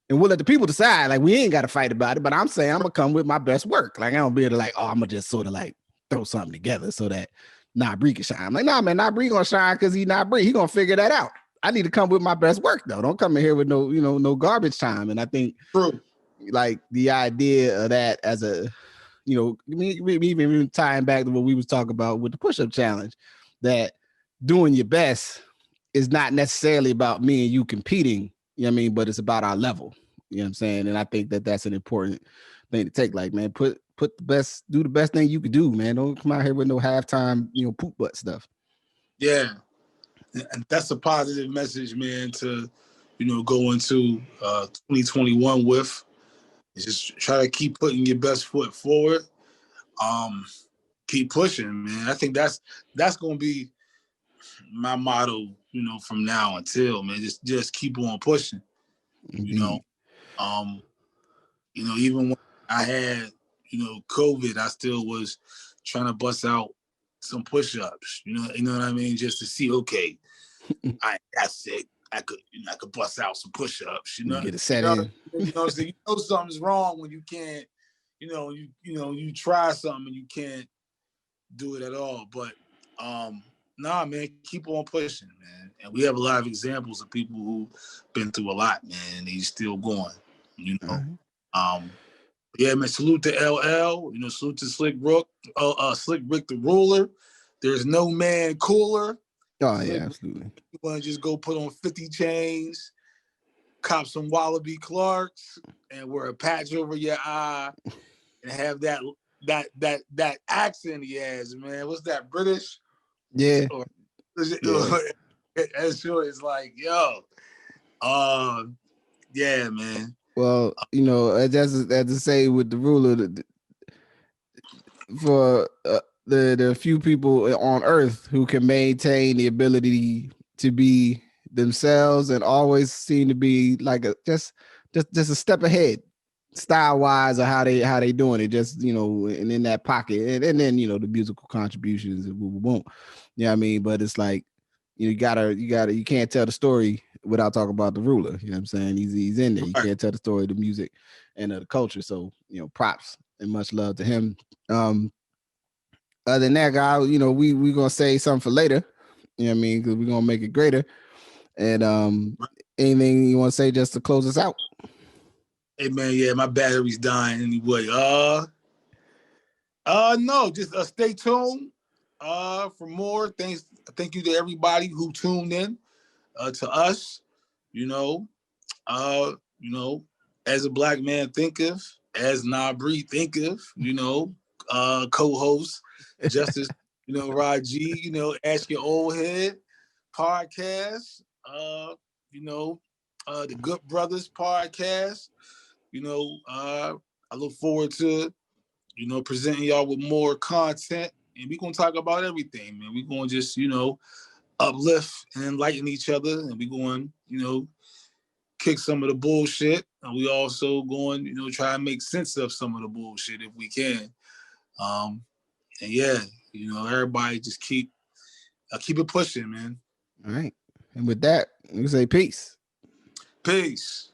And we'll let the people decide. Like, we ain't got to fight about it, but I'm saying I'm gonna come with my best work. Like, I don't be able to like, I'm gonna just sort of like throw something together so that Nabri can shine. I'm like, nah, man, Nabri gonna shine because he Nabri. He gonna figure that out. I need to come with my best work though. Don't come in here with no garbage time. And I think like the idea of that as a, even tying back to what we was talking about with the push-up challenge, that doing your best is not necessarily about me and you competing. You know what I mean? But it's about our level. You know what I'm saying? And I think that that's an important thing to take. Like, man, do the best thing you could do, man. Don't come out here with no halftime, poop butt stuff. Yeah. And that's a positive message, man, to, go into 2021 with. Just try to keep putting your best foot forward. Keep pushing, man. I think that's gonna be my motto, from now until, man. Just keep on pushing. Indeed. Even when I had, COVID, I still was trying to bust out some push-ups. You know what I mean? Just to see, okay, that's it. I could bust out some push-ups. Get a set in. So something's wrong when you can't. You try something and you can't do it at all. But nah, man, keep on pushing, man. And we have a lot of examples of people who've been through a lot, man, and he's still going. Yeah, man. Salute to LL. Salute to Slick Rick the Ruler. There's no man cooler. Oh, yeah, absolutely. You want to just go put on 50 chains, cop some Wallaby Clarks and wear a patch over your eye and have that accent he has, man. What's that, British? Yeah. Or Yeah. as sure it's like, yo, yeah, man. Well, as to say with the ruler, for the few people on Earth who can maintain the ability to be themselves and always seem to be like just a step ahead, style wise, or how they doing it, just and in that pocket, and then the musical contributions we won't, you know what I mean. But it's like you can't tell the story without talking about the ruler. You know what I'm saying? He's in there. You Right. can't tell the story of the music and of the culture. So props and much love to him. Other than that, guy, we gonna say something for later. You know what I mean? Because we're gonna make it greater. And anything you want to say just to close us out? Hey man, yeah, my battery's dying anyway. No, just stay tuned. For more. Thank you to everybody who tuned in to us. You know, you know, as a black man thinketh, as Nabri thinketh, co-host Justice, Rajee, Ask Your Oldhead Podcast, the Good Brothers Podcast. I look forward to, presenting y'all with more content, and we're gonna talk about everything, man. We're gonna just, uplift and enlighten each other, and we're going, kick some of the bullshit, and we also going, try and make sense of some of the bullshit if we can. And yeah, everybody just keep it pushing, man. All right. And with that, we say peace. Peace.